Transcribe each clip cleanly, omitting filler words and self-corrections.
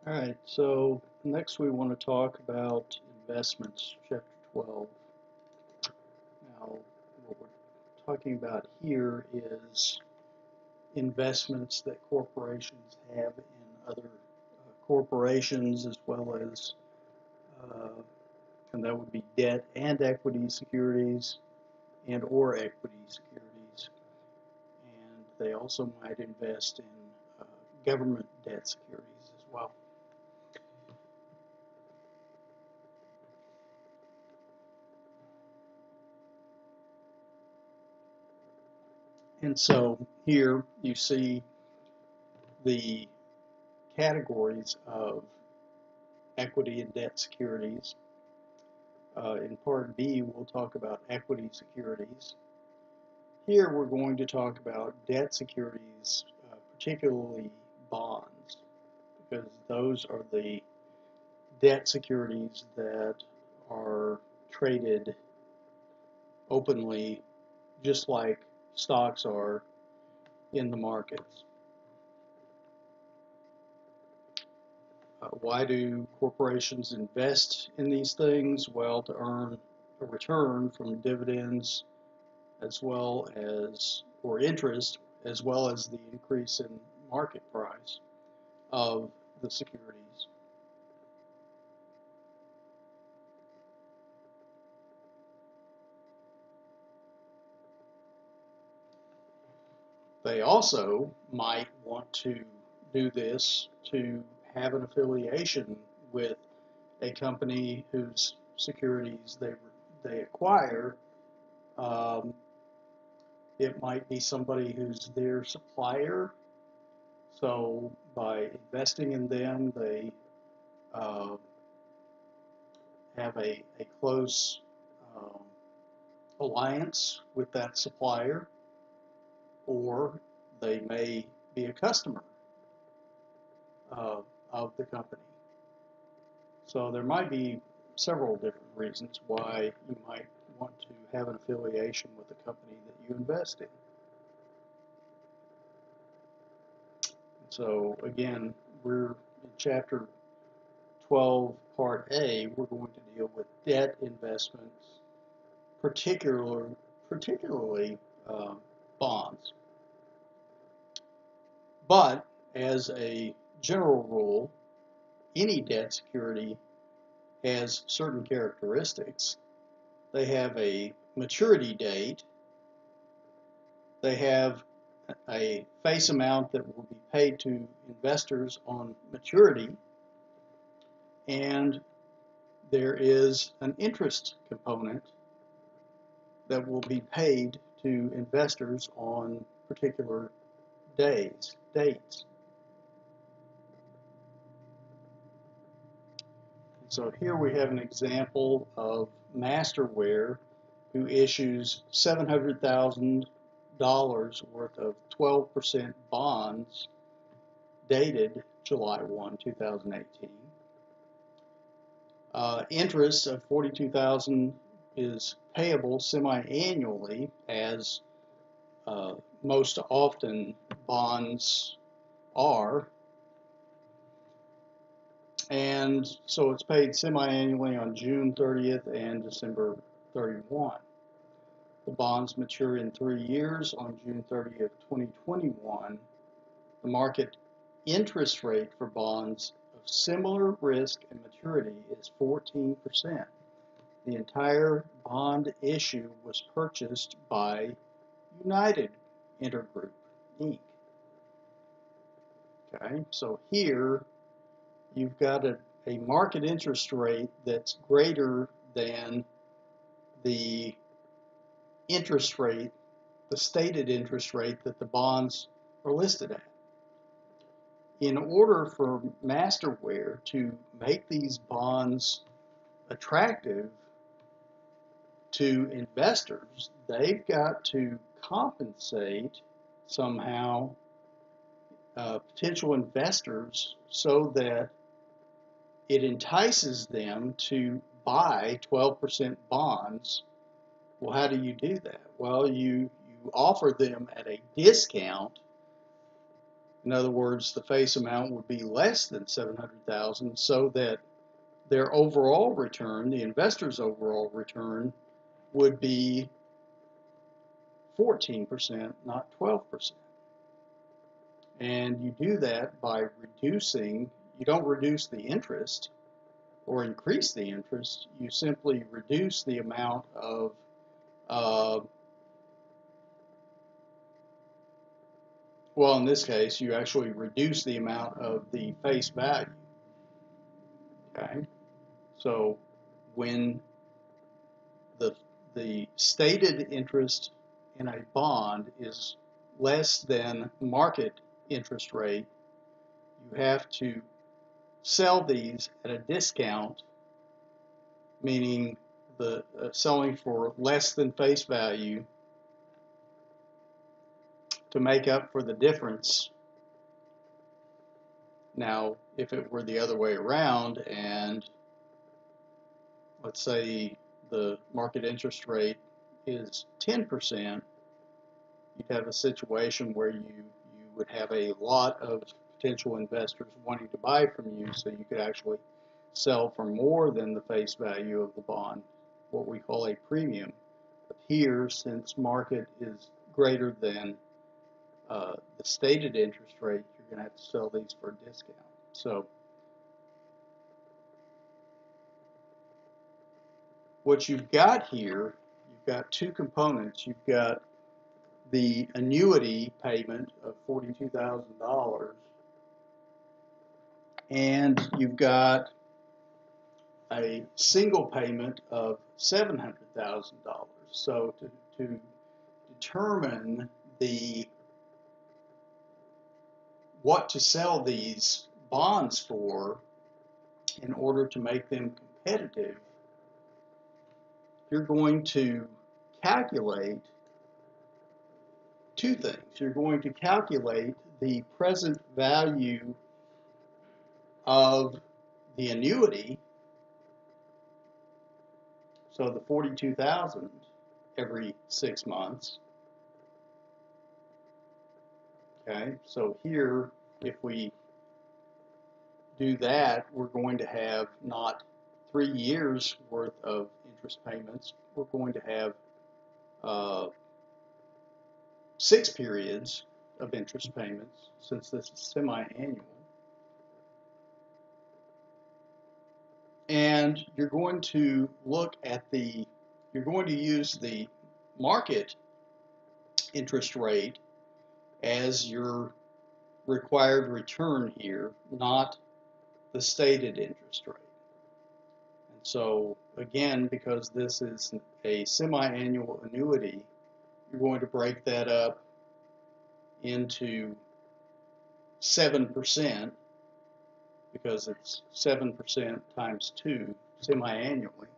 All right, so next we want to talk about investments, chapter 12. Now, what we're talking about here is investments that corporations have in other corporations, as well as, uh, and that would be debt and equity securities and or equity securities. And they also might invest in government debt securities as well. And so here you see the categories of equity and debt securities. In Part B, we'll talk about equity securities. Here we're going to talk about debt securities, particularly bonds, because those are the debt securities that are traded openly, just like stocks are in the markets. Why do corporations invest in these things? Well, to earn a return from dividends as well as, or interest, as well as the increase in market price of the securities. They also might want to do this to have an affiliation with a company whose securities they acquire. Um, it might be somebody who's their supplier. So by investing in them, they uh, have a close um, alliance with that supplier, or they may be a customer of the company. So there might be several different reasons why you might want to have an affiliation with the company that you invest in. So again, we're in chapter 12, part A, we're going to deal with debt investments, particularly bonds. But as a general rule, any debt security has certain characteristics. They have a maturity date. They have a face amount that will be paid to investors on maturity, and there is an interest component that will be paid to investors on particular dates. So here we have an example of Masterware, who issues $700,000 worth of 12% bonds dated July 1, 2018. Interest of $42,000 is payable semi-annually, as most often bonds are. And so it's paid semi-annually on June 30th and December 31. The bonds mature in 3 years on June 30th, 2021. The market interest rate for bonds of similar risk and maturity is 14%. The entire bond issue was purchased by United Intergroup, Inc. Okay, so here you've got a market interest rate that's greater than the interest rate, the stated interest rate that the bonds are listed at. In order for Masterware to make these bonds attractive to investors, they've got to compensate somehow potential investors so that it entices them to buy 12% bonds. Well, how do you do that? Well, you offer them at a discount In other words, the face amount would be less than $700,000, so that their overall return, the investor's overall return, would be 14%, not 12%. And you do that by reducing, you don't reduce the interest or increase the interest, you simply reduce the amount of well, in this case, you actually reduce the amount of the face value. Okay, so when the stated interest in a bond is less than market interest rate, you have to sell these at a discount, meaning the selling for less than face value to make up for the difference. Now, if it were the other way around, and let's say the market interest rate is 10%, you'd have a situation where you would have a lot of potential investors wanting to buy from you, so you could actually sell for more than the face value of the bond, what we call a premium. But here, since market is greater than the stated interest rate, you're going to have to sell these for a discount. So what you've got here, you've got two components. You've got the annuity payment of $42,000, and you've got a single payment of $700,000. So to determine what to sell these bonds for in order to make them competitive, you're going to calculate two things. You're going to calculate the present value of the annuity, so the $42,000 every 6 months. Okay, so here, if we do that, we're going to have not 3 years worth of interest payments. We're going to have 6 periods of interest payments, since this is semi-annual. And you're going to you're going to use the market interest rate as your required return here, not the stated interest rate. And so again, because this is a semi-annual annuity, you're going to break that up into 7%, because it's 7% times 2 semi-annually.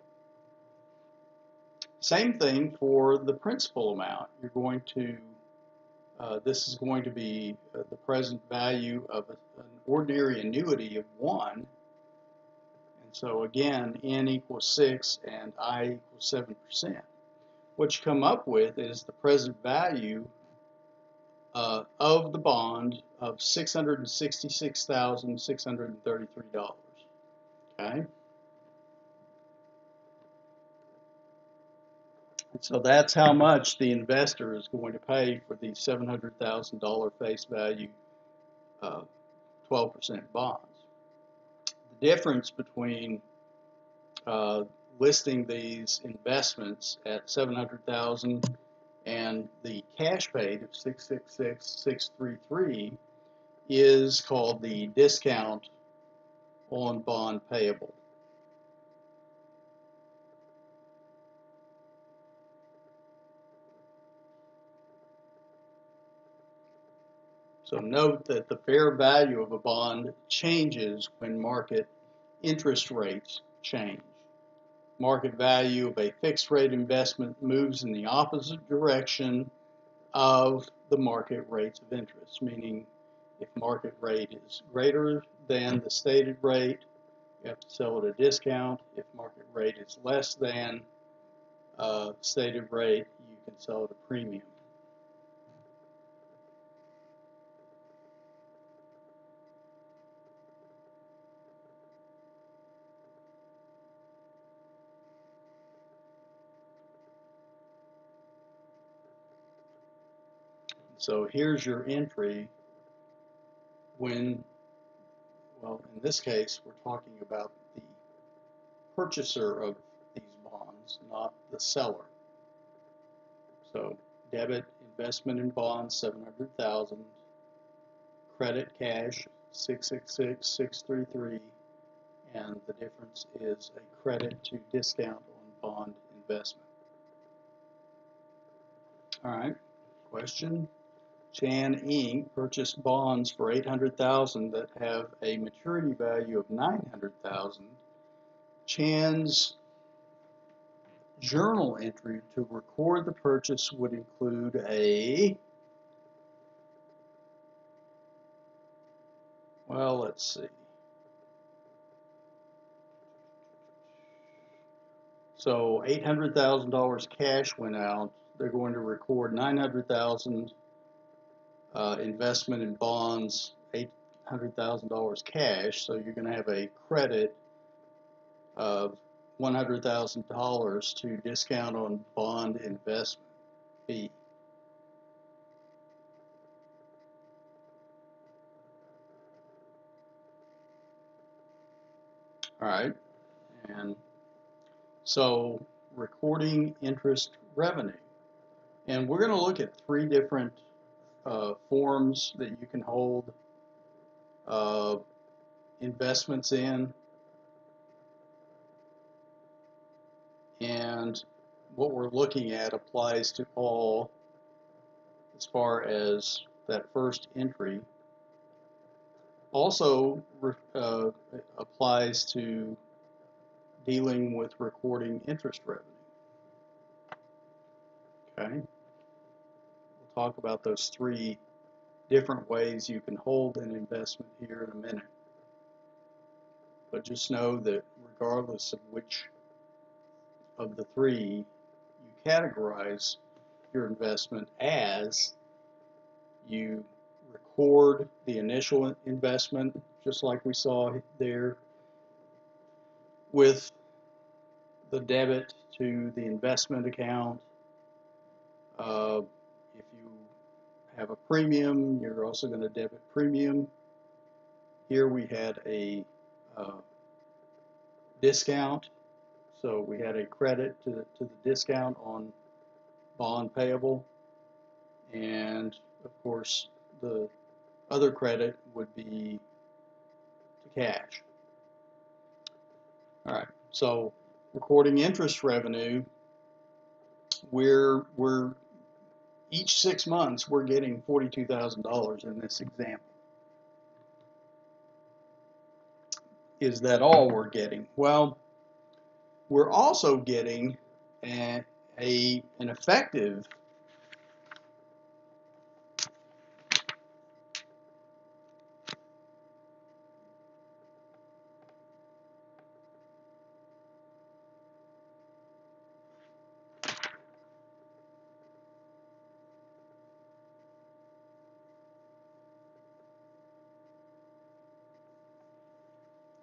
Same thing for the principal amount. You're going to this is going to be the present value of an ordinary annuity of 1. And so again, N equals 6 and I equals 7%. What you come up with is the present value of the bond of $666,633. Okay? So that's how much the investor is going to pay for these $700,000 face value 12% bonds. The difference between listing these investments at $700,000 and the cash paid of $666,633 is called the discount on bond payable. So note that the fair value of a bond changes when market interest rates change. Market value of a fixed rate investment moves in the opposite direction of the market rates of interest, meaning if market rate is greater than the stated rate, you have to sell at a discount. If market rate is less than stated rate, you can sell at a premium. So here's your entry when, well, in this case, we're talking about the purchaser of these bonds, not the seller. So debit investment in bonds, 700,000, credit cash, 666,633, and the difference is a credit to discount on bond investment. All right, question. Chan Inc. purchased bonds for 800,000 that have a maturity value of 900,000. Chan's journal entry to record the purchase would include a, well, let's see. So $800,000 cash went out. They're going to record 900,000 investment in bonds, $800,000 cash. So you're going to have a credit of $100,000 to discount on bond investment fee. All right, and so recording interest revenue. And we're going to look at three different forms that you can hold investments in. And what we're looking at applies to all as far as that first entry. Also applies to dealing with recording interest revenue. Okay, we'll talk about those three different ways you can hold an investment here in a minute. But just know that regardless of which of the three you categorize your investment as, you record the initial investment, just like we saw there, with the debit to the investment account. If you have a premium, you're also going to debit premium. Here we had a discount, so we had a credit to the discount on bond payable, and of course the other credit would be to cash. All right, so recording interest revenue, we're each 6 months we're getting $42,000 in this example. Is that all we're getting? Well, we're also getting an effective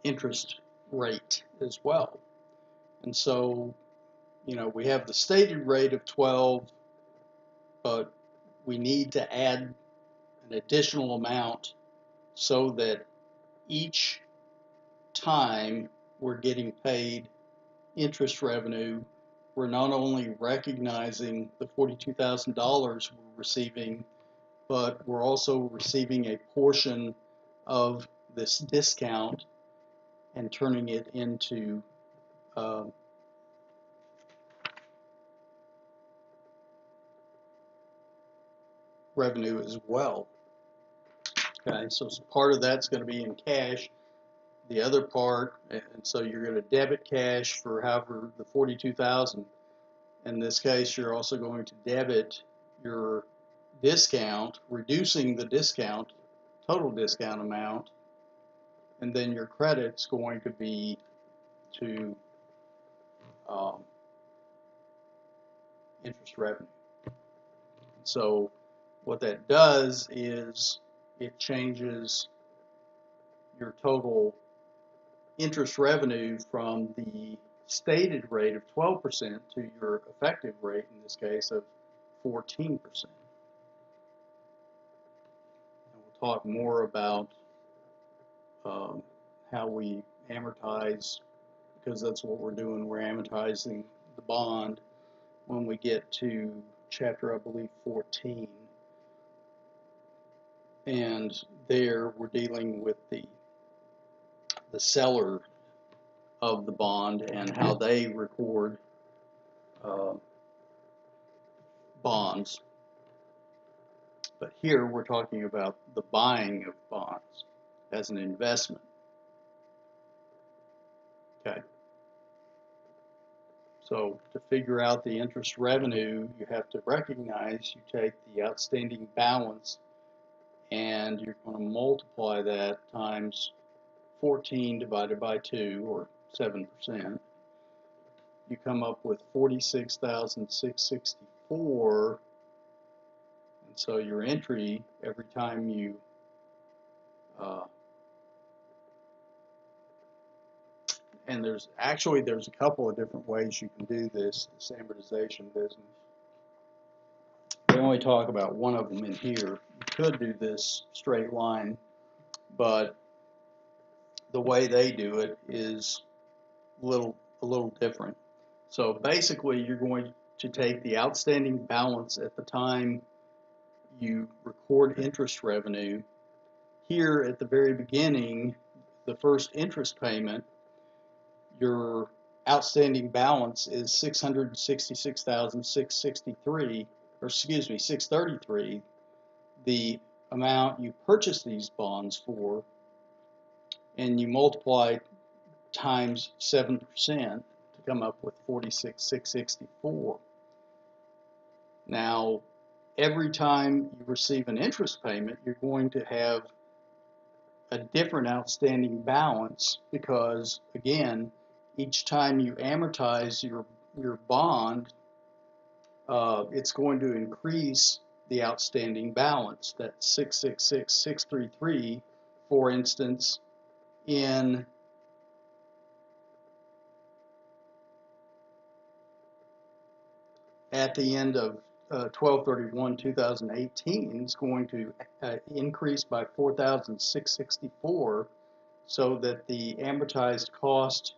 interest rate as well. And so, we have the stated rate of 12, but we need to add an additional amount so that each time we're getting paid interest revenue, we're not only recognizing the $42,000 we're receiving, but we're also receiving a portion of this discount and turning it into revenue as well. Okay, so part of that's going to be in cash. The other part, and so you're going to debit cash for however the $42,000. In this case, you're also going to debit your discount, reducing the discount, total discount amount, and then your credit's going to be to interest revenue. So what that does is it changes your total interest revenue from the stated rate of 12% to your effective rate, in this case, of 14%. talk more about how we amortize, because that's what we're doing. We're amortizing the bond when we get to chapter, I believe, 14. And there we're dealing with the seller of the bond and how they record bonds. But here we're talking about the buying of bonds as an investment. Okay. So to figure out the interest revenue, you have to recognize you take the outstanding balance and you're going to multiply that times 14 divided by 2, or 7%. You come up with 46,664. And so your entry, every time you and there's a couple of different ways you can do this amortization business. We only talk about one of them in here. You could do this straight line, but the way they do it is a little different. So basically, you're going to take the outstanding balance at the time you record interest revenue. Here at the very beginning, the first interest payment, your outstanding balance is $666,663, or excuse me, $633, the amount you purchased these bonds for, and you multiply times 7% to come up with 46,664. Now, every time you receive an interest payment, you're going to have a different outstanding balance because, again, each time you amortize your bond, it's going to increase the outstanding balance. That 666,633, for instance, at the end of 12/31/2018 is going to increase by 4,664, so that the amortized cost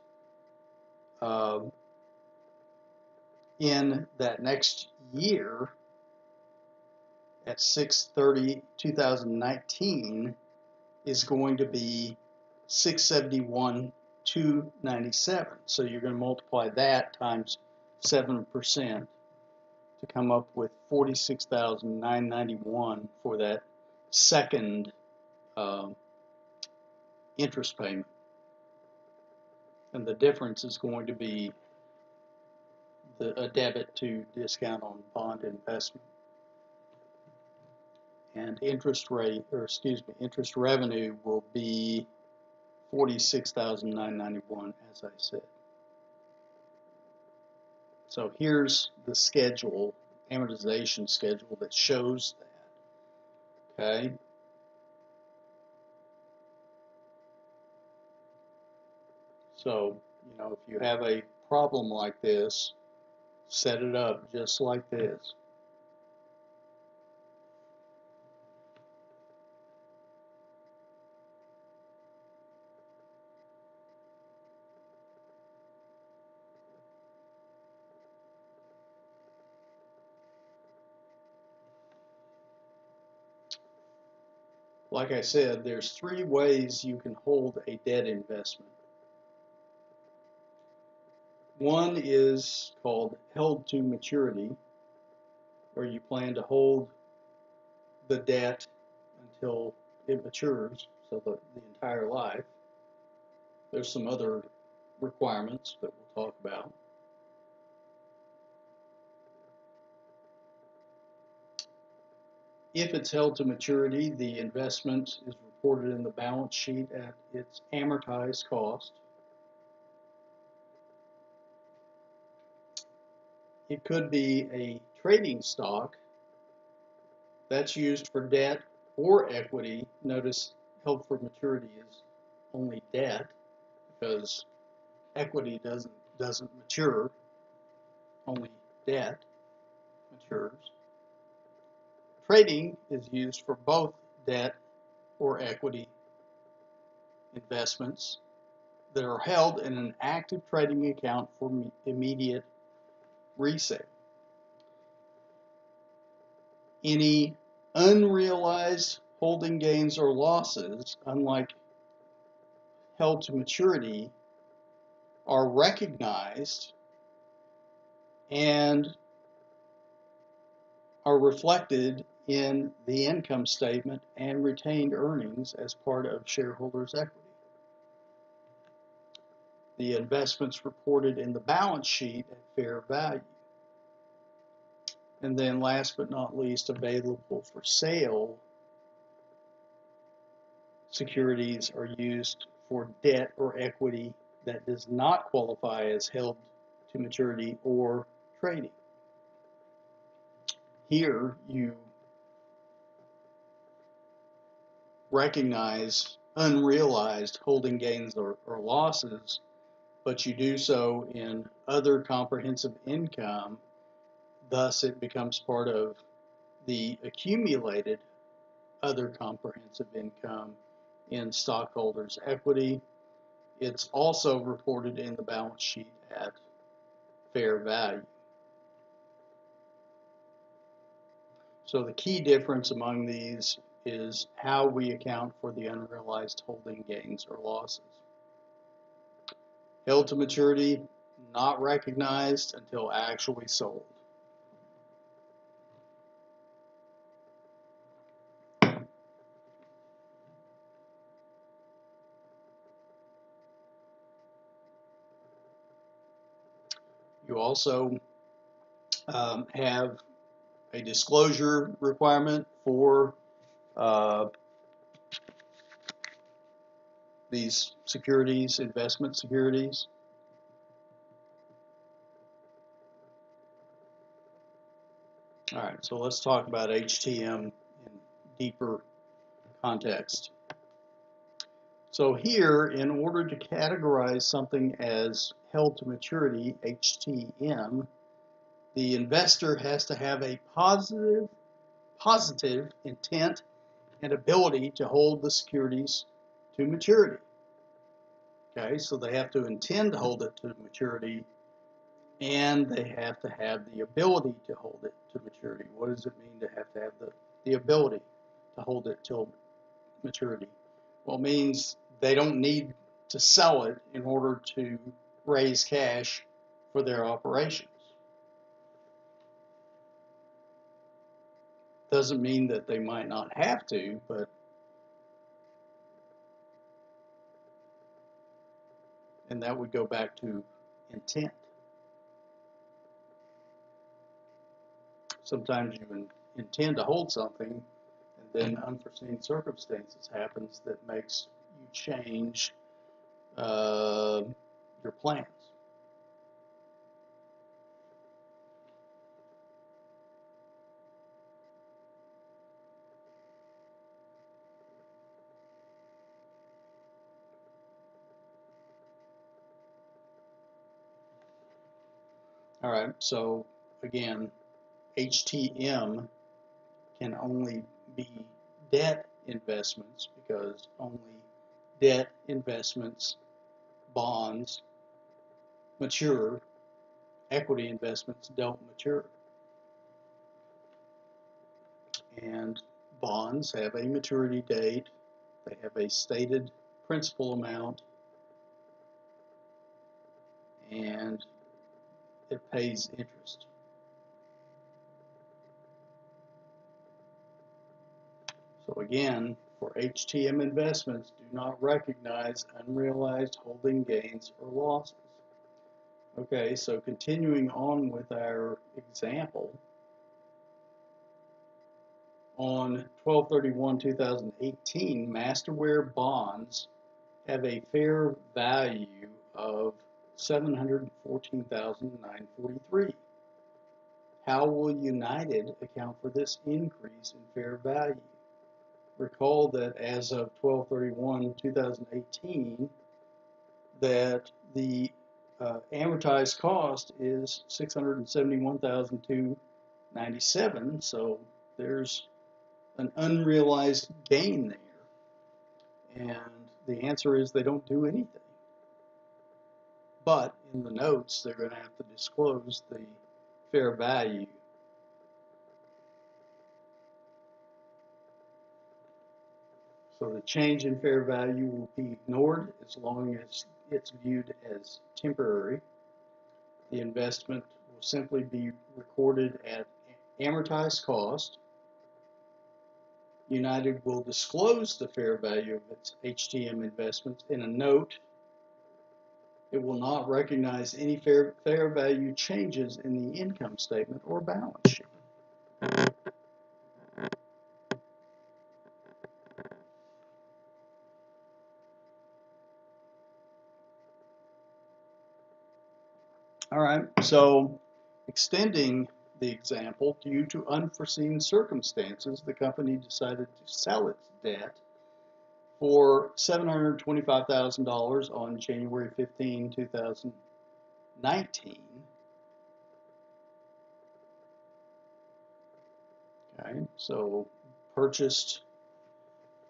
in that next year at 6/30/2019 is going to be 671,297. So you're going to multiply that times 7% to come up with 46,991 for that second interest payment. And the difference is going to be a debit to discount on bond investment. And interest revenue will be 46,991, as I said. So here's the schedule, amortization schedule, that shows that. Okay. So, if you have a problem like this, set it up just like this. Like I said, there's 3 ways you can hold a debt investment. One is called held to maturity, where you plan to hold the debt until it matures, so the entire life. There's some other requirements that we'll talk about. If it's held to maturity, the investment is reported in the balance sheet at its amortized cost. It could be a trading stock that's used for debt or equity. Notice held for maturity is only debt because equity doesn't mature, only debt matures. Trading is used for both debt or equity investments that are held in an active trading account for immediate resale. Any unrealized holding gains or losses, unlike held to maturity, are recognized and are reflected in the income statement and retained earnings as part of shareholders' equity. The investments reported in the balance sheet at fair value. And then last but not least, available for sale securities are used for debt or equity that does not qualify as held to maturity or trading. Here you recognize unrealized holding gains or losses, but you do so in other comprehensive income. Thus, it becomes part of the accumulated other comprehensive income in stockholders' equity. It's also reported in the balance sheet at fair value. So the key difference among these is how we account for the unrealized holding gains or losses. Held to maturity, not recognized until actually sold. You also have a disclosure requirement for these securities, investment securities. All right, so let's talk about HTM in deeper context. So here, in order to categorize something as held to maturity, HTM, the investor has to have a positive intent and ability to hold the securities to maturity. Okay, so they have to intend to hold it to maturity, and they have to have the ability to hold it to maturity. What does it mean to have the ability to hold it till maturity? Well, it means they don't need to sell it in order to raise cash for their operations. Doesn't mean that they might not have to, but and that would go back to intent. Sometimes you intend to hold something, and then unforeseen circumstances happens that makes you change your plans. All right, so again, HTM can only be debt investments because only debt investments, bonds, mature. Equity investments don't mature. And bonds have a maturity date. They have a stated principal amount, and it pays interest. So again, for HTM investments, do not recognize unrealized holding gains or losses. Okay, so continuing on with our example, on 12/31/2018, Masterware bonds have a fair value of $714,943. How will United account for this increase in fair value? Recall that as of 12/31/2018, that the amortized cost is $671,297, so there's an unrealized gain there. And the answer is they don't do anything. But in the notes, they're going to have to disclose the fair value. So the change in fair value will be ignored as long as it's viewed as temporary. The investment will simply be recorded at amortized cost. United will disclose the fair value of its HTM investments in a note. It will not recognize any fair value changes in the income statement or balance sheet. All right, so extending the example, due to unforeseen circumstances, the company decided to sell its debt for $725,000 on January 15, 2019. Okay, so purchased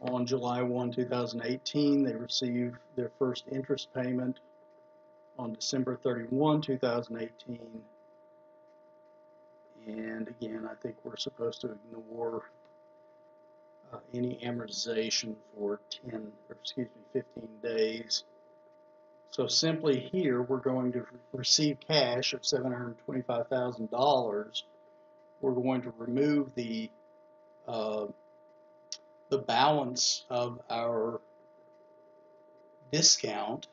on July 1, 2018. They received their first interest payment on December 31, 2018. And again, I think we're supposed to ignore any amortization for 15 days. So simply here, we're going to receive cash of $725,000. We're going to remove the balance of our discount,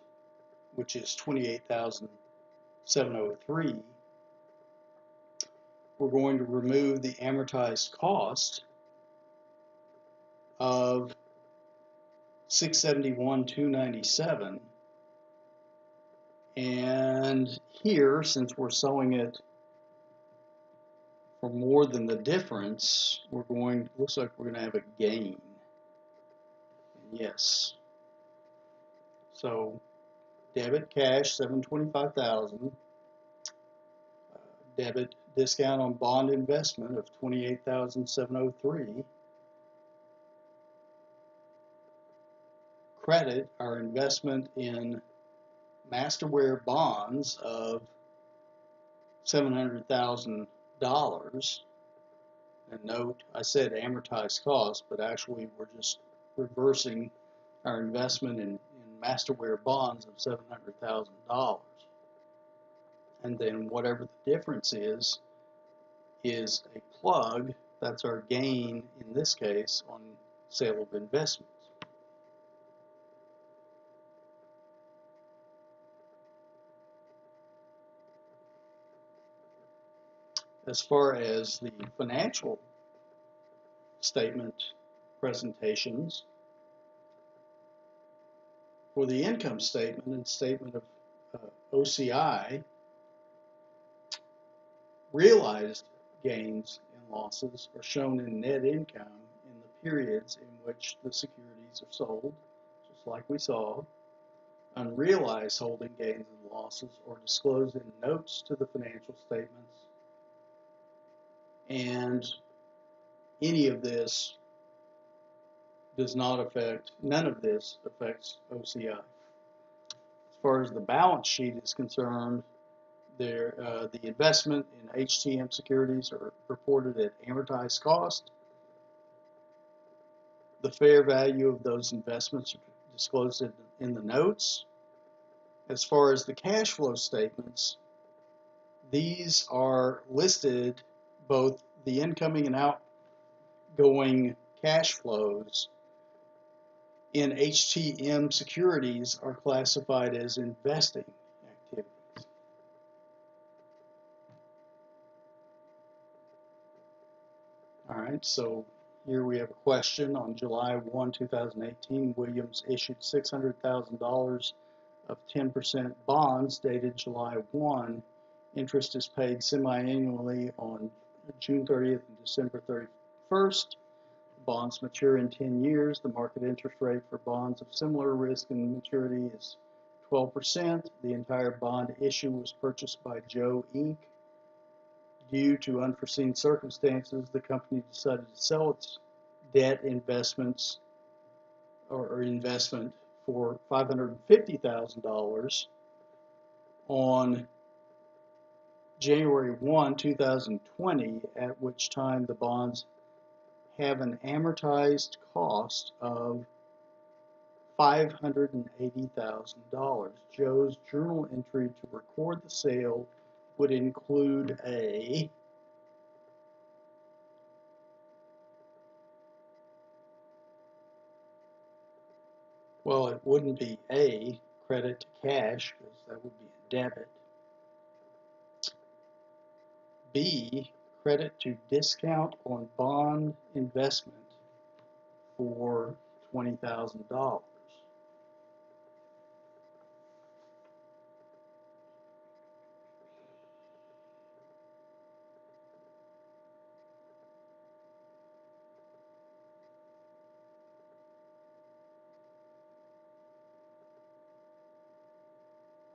which is $28,703. We're going to remove the amortized cost of $671,297. And here, since we're selling it for more than the difference, looks like we're going to have a gain. Yes. So debit cash $725,000. Debit discount on bond investment of $28,703. Credit our investment in Masterware bonds of $700,000. And note, I said amortized cost, but actually we're just reversing our investment in Masterware bonds of $700,000. And then whatever the difference is a plug. That's our gain in this case on sale of investments. As far as the financial statement presentations, for the income statement and statement of OCI, realized gains and losses are shown in net income in the periods in which the securities are sold, just like we saw. Unrealized holding gains and losses are disclosed in notes to the financial statements. And any of this does not affect, none of this affects OCI. As far as the balance sheet is concerned, the investment in HTM securities are reported at amortized cost. The fair value of those investments are disclosed in the notes. As far as the cash flow statements, these are listed, both the incoming and outgoing cash flows in HTM securities are classified as investing activities. All right, so here we have a question. On July 1, 2018, Williams issued $600,000 of 10% bonds dated July 1. Interest is paid semi-annually on June 30th and December 31st. Bonds mature in 10 years. The market interest rate for bonds of similar risk and maturity is 12%. The entire bond issue was purchased by Joe Inc. Due to unforeseen circumstances, the company decided to sell its debt investments or investment for $550,000 on January 1, 2020, at which time the bonds have an amortized cost of $580,000. Joe's journal entry to record the sale would include a well, it wouldn't be A, credit to cash, because that would be a debit. B, credit to discount on bond investment for $20,000.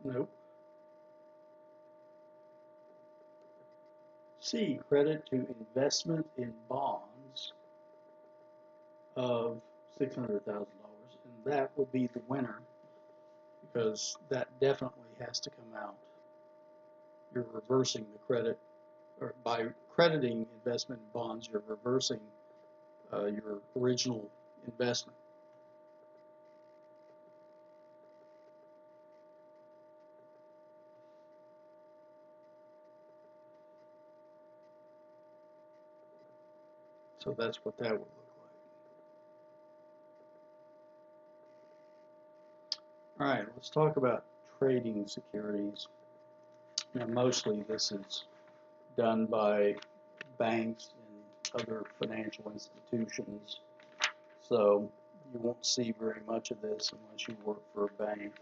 Nope. C, credit to investment in bonds of $600,000, and that would be the winner because that definitely has to come out. You're reversing the credit, or by crediting investment in bonds, you're reversing your original investment. So that's what that would look like. All right, let's talk about trading securities. Now, mostly this is done by banks and other financial institutions, so you won't see very much of this unless you work for a bank.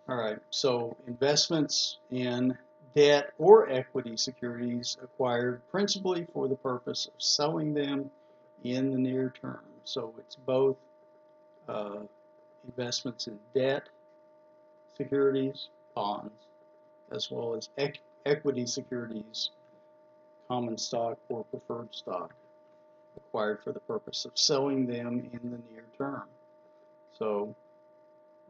All right, so investments in debt or equity securities acquired principally for the purpose of selling them in the near term. So it's both investments in debt securities, bonds, as well as equity securities, common stock or preferred stock, acquired for the purpose of selling them in the near term. So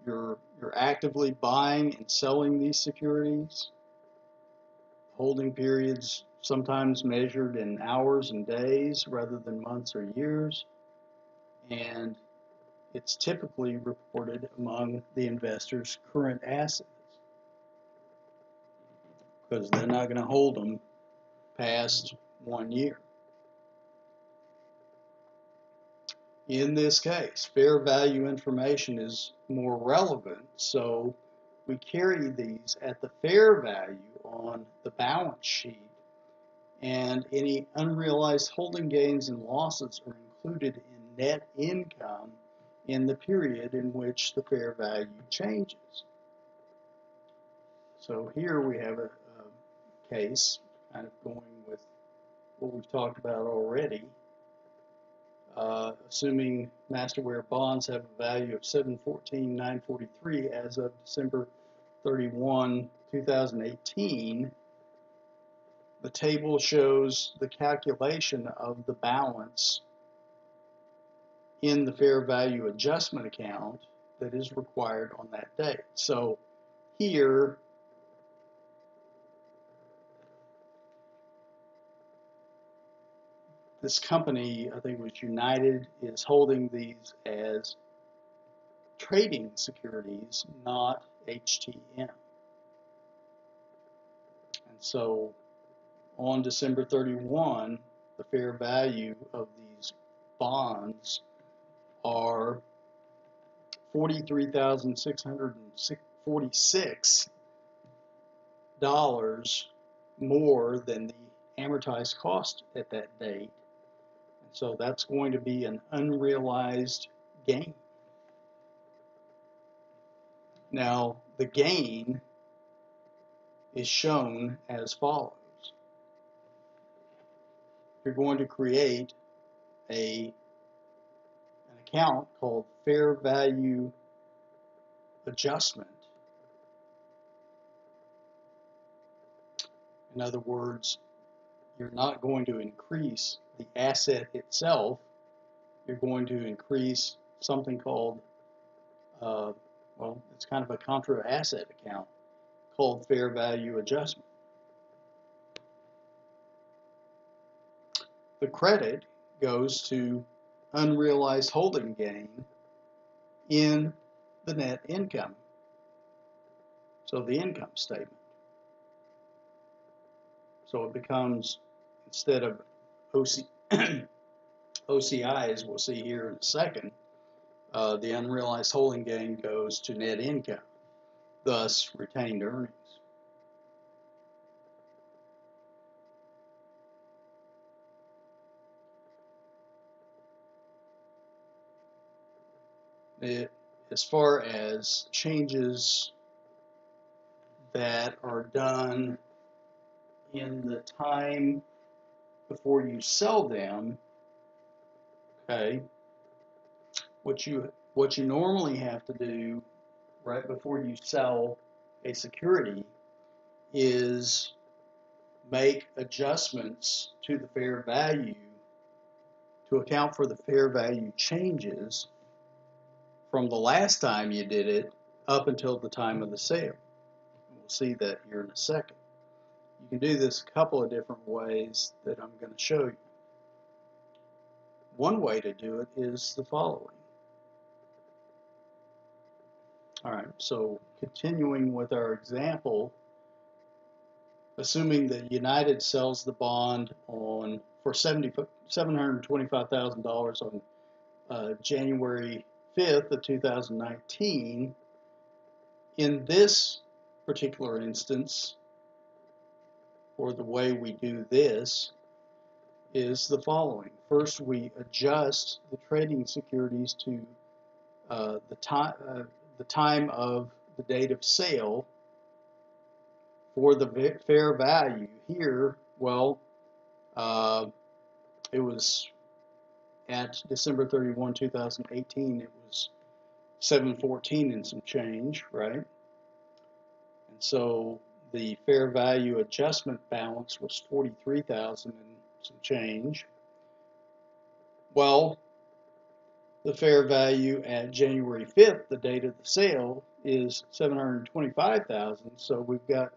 you're actively buying and selling these securities. Holding periods sometimes measured in hours and days rather than months or years, and it's typically reported among the investor's current assets because they're not going to hold them past 1 year. In this case, fair value information is more relevant, so we carry these at the fair value on the balance sheet, and any unrealized holding gains and losses are included in net income in the period in which the fair value changes. So here we have a case kind of going with what we've talked about already. Assuming Masterware bonds have a value of $714,943 as of December 31, 2018, the table shows the calculation of the balance in the fair value adjustment account that is required on that date. So here, this company, I think it was United, is holding these as trading securities, not HTM. And so on December 31, the fair value of these bonds are $43,646 more than the amortized cost at that date. And so that's going to be an unrealized gain. Now, the gain is shown as follows. You're going to create a account called fair value adjustment. In other words, you're not going to increase the asset itself. You're going to increase something called, well, it's kind of a contra asset account called fair value adjustment. The credit goes to unrealized holding gain in the net income, so the income statement. So it becomes, instead of OCI, as we'll see here in a second, the unrealized holding gain goes to net income, thus retained earnings. As far as changes that are done in the time before you sell them, okay, what you normally have to do right before you sell a security is make adjustments to the fair value to account for the fair value changes from the last time you did it up until the time of the sale. We'll see that here in a second. You can do this a couple of different ways that I'm going to show you. One way to do it is the following. All right, so continuing with our example, assuming that United sells the bond for $725,000 on January 5th of 2019, in this particular instance, or the way we do this, is the following. First, we adjust the trading securities to the time of the date of sale for the fair value. Here, well, it was at December 31, 2018, it was 714 and some change, right? And so the fair value adjustment balance was 43,000 and some change. Well, the fair value at January 5th, the date of the sale, is 725,000. So we've got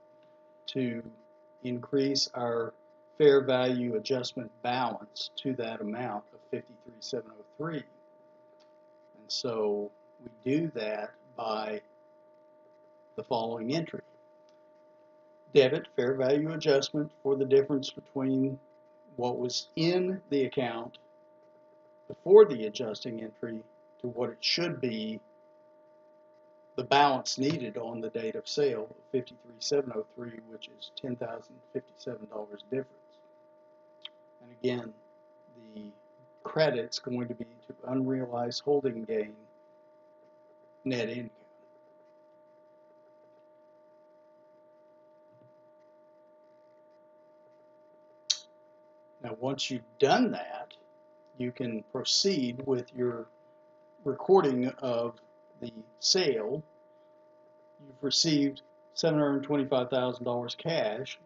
to increase our fair value adjustment balance to that amount of 53,703. And so we do that by the following entry. Debit fair value adjustment for the difference between what was in the account before the adjusting entry to what it should be, the balance needed on the date of sale of 53,703, which is $10,057 difference. And again, the credit's going to be to unrealized holding gain net income. Now, once you've done that, you can proceed with your recording of the sale. You've received $725,000 cash.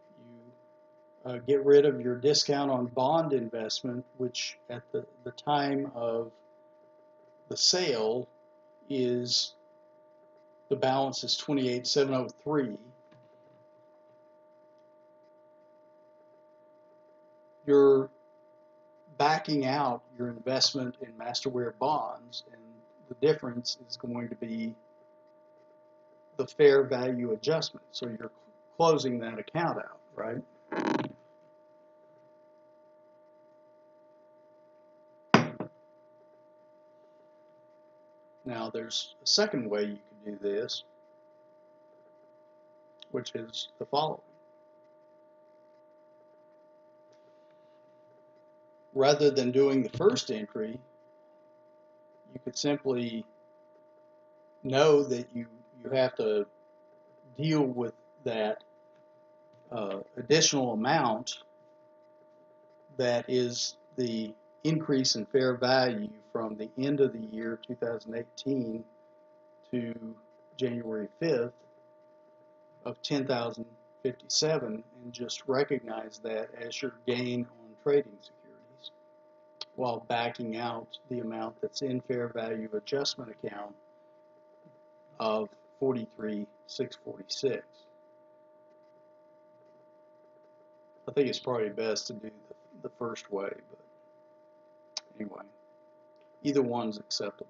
You get rid of your discount on bond investment, which at the time of the sale is, the balance is 28,703. You're backing out your investment in Masterware bonds, and the difference is going to be the fair value adjustment. So you're closing that account out, right? Now there's a second way you can do this, which is the following. Rather than doing the first entry, you could simply know that you have to deal with that additional amount that is the increase in fair value from the end of the year 2018 to January 5th of 10,057 and just recognize that as your gain on trading securities while backing out the amount that's in fair value adjustment account of 43,646. I think it's probably best to do the first way, but anyway, either one's acceptable.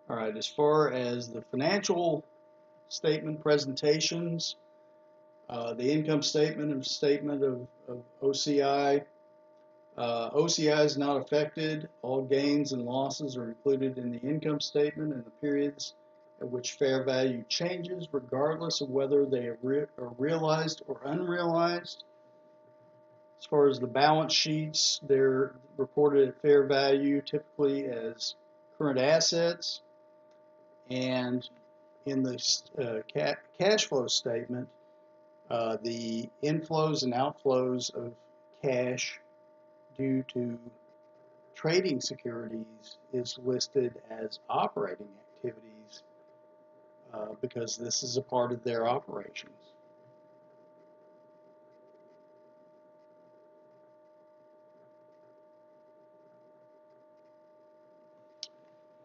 All right, as far as the financial statement presentations, the income statement and statement of OCI. OCI is not affected. All gains and losses are included in the income statement in the periods at which fair value changes, regardless of whether they are realized or unrealized. As far as the balance sheets, they're reported at fair value, typically as current assets. And in the cash flow statement, the inflows and outflows of cash due to trading securities is listed as operating activities because this is a part of their operations.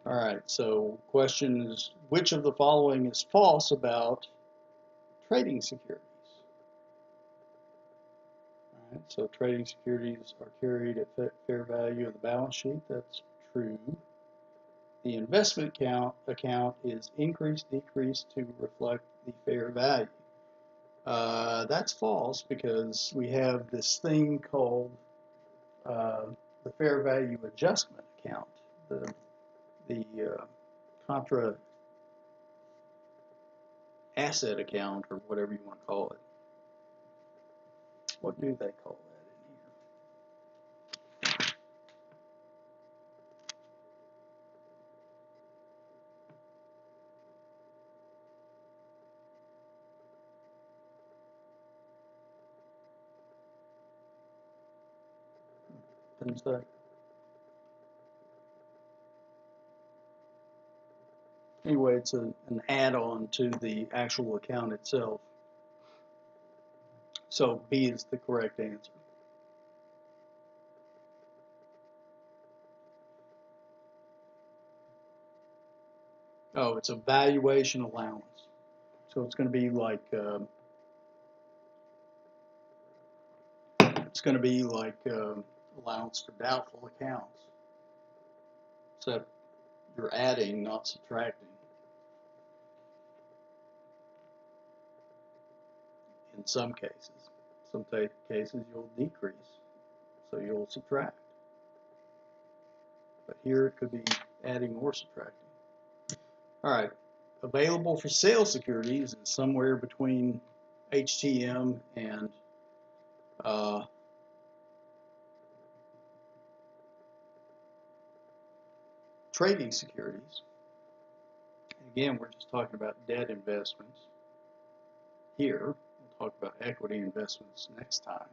All right, so question is, which of the following is false about trading securities? All right, so trading securities are carried at fair value of the balance sheet. That's true. The investment account is increased, decreased to reflect the fair value. That's false because we have this thing called the fair value adjustment account, the contra asset account, or whatever you want to call it. What do they call that in here? Didn't say. Anyway, it's an add-on to the actual account itself. So B is the correct answer. Oh, it's a valuation allowance. So it's going to be like allowance for doubtful accounts, except you're adding, not subtracting. In some cases. Some cases you'll decrease, so you'll subtract. But here it could be adding or subtracting. All right, available for sale securities is somewhere between HTM and trading securities. Again, we're just talking about debt investments here. We'll talk about equity investments next time.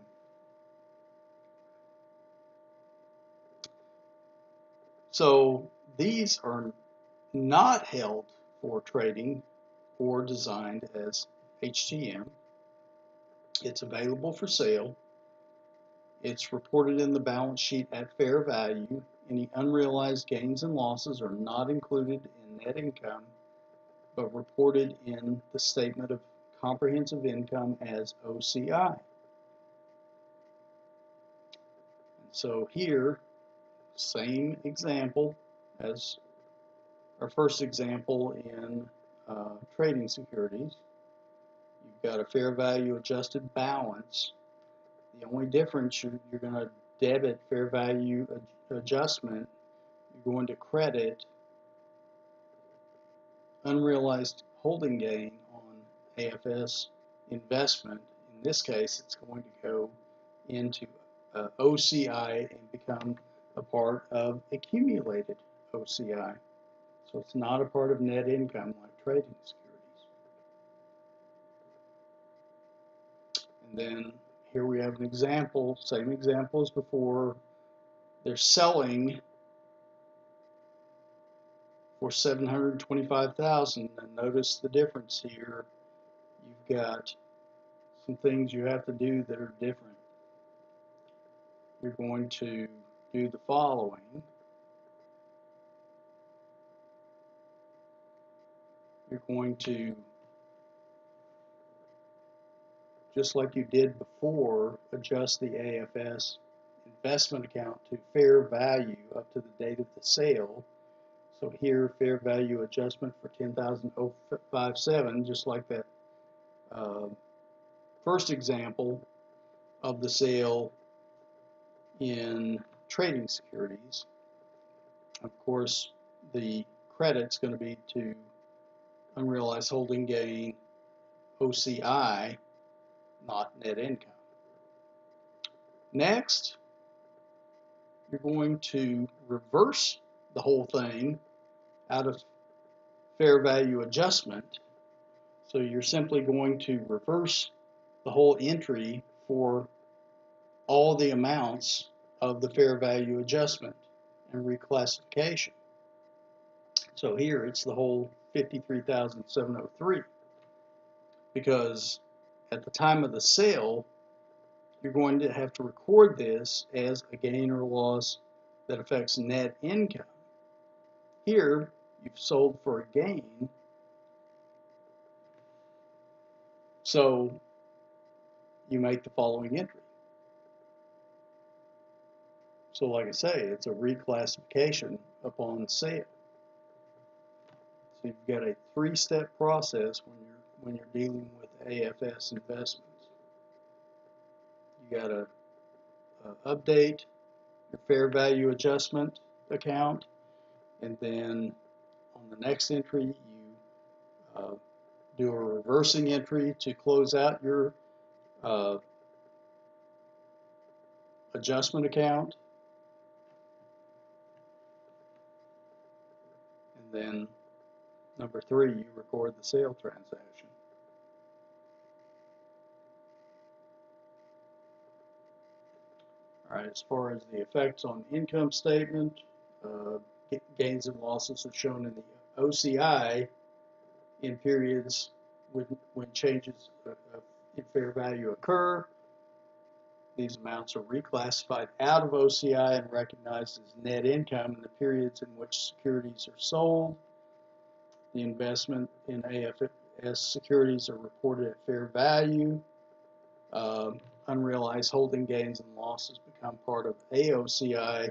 So these are not held for trading or designed as HTM. It's available for sale. It's reported in the balance sheet at fair value. Any unrealized gains and losses are not included in net income, but reported in the statement of comprehensive income as OCI. And so here, same example as our first example in trading securities. You've got a fair value adjusted balance. The only difference, you're going to debit fair value adjustment. You're going to credit unrealized holding gain on AFS investment. In this case, it's going to go into OCI and become a part of accumulated OCI. So it's not a part of net income like trading securities. And then here we have an example, same example as before. They're selling for $725,000, and notice the difference here. You've got some things you have to do that are different. You're going to do the following. You're going to, just like you did before, adjust the AFS investment account to fair value up to the date of the sale. So here, fair value adjustment for $10,057, just like that first example of the sale in trading securities. Of course, the credit's going to be to unrealized holding gain, OCI, not net income. Next, you're going to reverse the whole thing out of fair value adjustment. So you're simply going to reverse the whole entry for all the amounts of the fair value adjustment and reclassification. So here it's the whole $53,703, because at the time of the sale, you're going to have to record this as a gain or loss that affects net income. Here, you've sold for a gain, so you make the following entry. So like I say, it's a reclassification upon sale. So you've got a three-step process when you're dealing with AFS investments. You got to update your fair value adjustment account, and then on the next entry you do a reversing entry to close out your adjustment account, and then number 3, you record the sale transaction. All right, as far as the effects on the income statement, gains and losses are shown in the OCI in periods when changes in fair value occur. These amounts are reclassified out of OCI and recognized as net income in the periods in which securities are sold. The investment in AFS securities are reported at fair value. Unrealized holding gains and losses become part of AOCI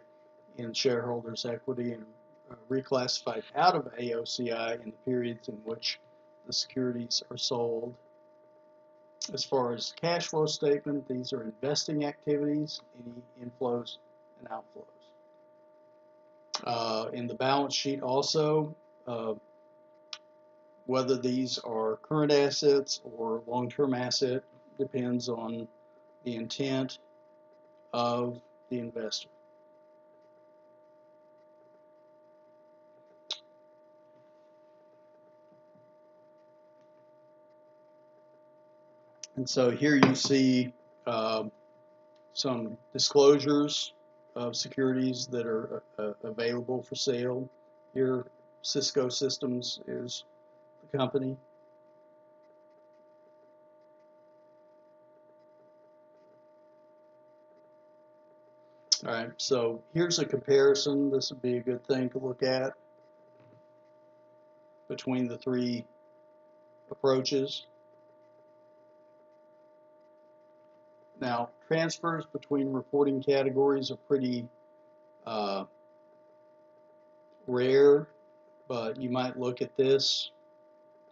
in shareholders' equity and reclassified out of AOCI in the periods in which the securities are sold. As far as cash flow statement, these are investing activities, any inflows and outflows. In the balance sheet also, whether these are current assets or long-term asset depends on the intent of the investor. And so here you see some disclosures of securities that are available for sale. Here, Cisco Systems is the company. All right, so here's a comparison. This would be a good thing to look at between the 3 approaches. Now, transfers between reporting categories are pretty rare, but you might look at this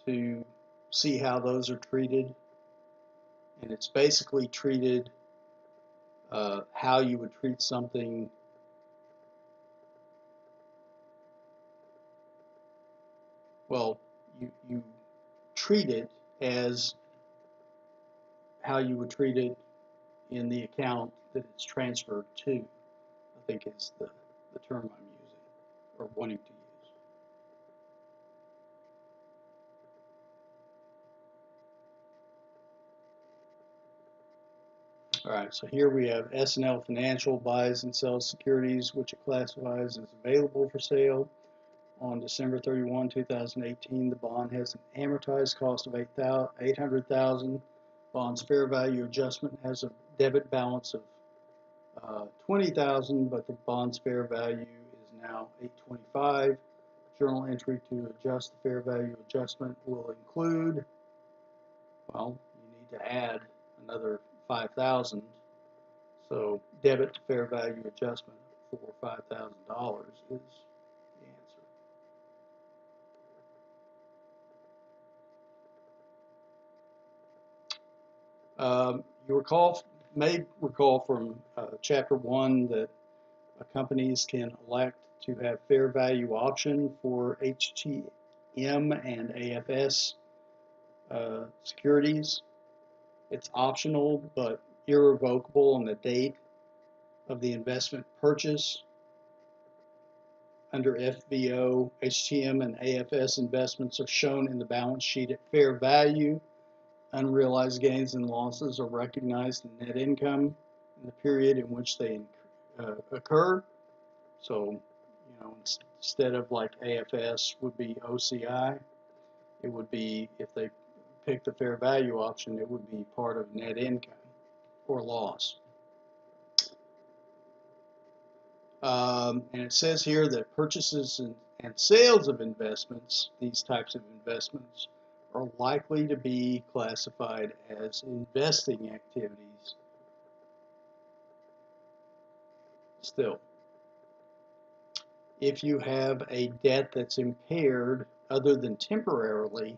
to see how those are treated. And it's basically treated how you would treat something well, you treat it as how you would treat it in the account that it's transferred to, I think is the term I'm using or wanting to use. All right, so here we have S&L Financial buys and sells securities which it classifies as available for sale. On December 31, 2018, the bond has an amortized cost of $800,000. Bond's fair value adjustment has a debit balance of $20,000, but the bond's fair value is now $825,000. Journal entry to adjust the fair value adjustment will include, well, you need to add another $5,000. So debit to fair value adjustment for $5,000 is the answer. You may recall from Chapter 1 that companies can elect to have fair value option for HTM and AFS securities. It's optional but irrevocable on the date of the investment purchase. Under FVO, HTM and AFS investments are shown in the balance sheet at fair value. Unrealized gains and losses are recognized in net income in the period in which they occur. So, instead of like AFS would be OCI, it would be, if they pick the fair value option, it would be part of net income or loss. And it says here that purchases and sales of investments, these types of investments, are likely to be classified as investing activities still. If you have a debt that's impaired other than temporarily,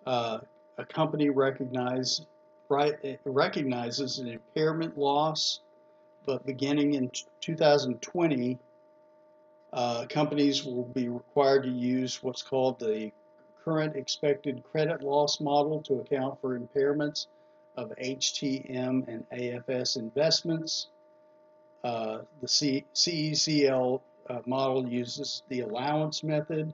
a company recognizes an impairment loss, but beginning in 2020, companies will be required to use what's called the current expected credit loss model to account for impairments of HTM and AFS investments. The CECL model uses the allowance method,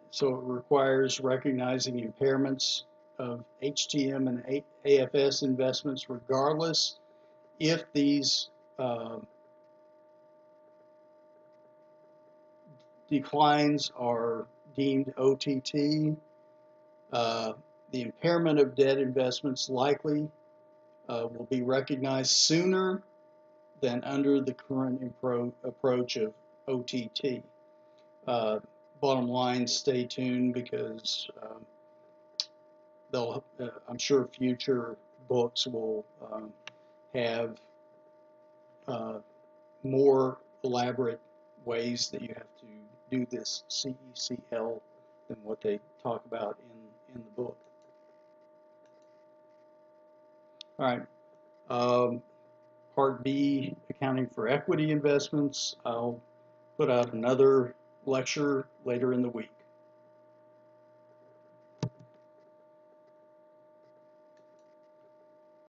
so it requires recognizing impairments of HTM and AFS investments regardless if these declines are deemed OTT. The impairment of debt investments likely will be recognized sooner than under the current approach of OTT. Bottom line, stay tuned because I'm sure future books will have more elaborate ways that you have to do this CECL than what they talk about in the book. All right. Part B, accounting for equity investments. I'll put out another lecture later in the week.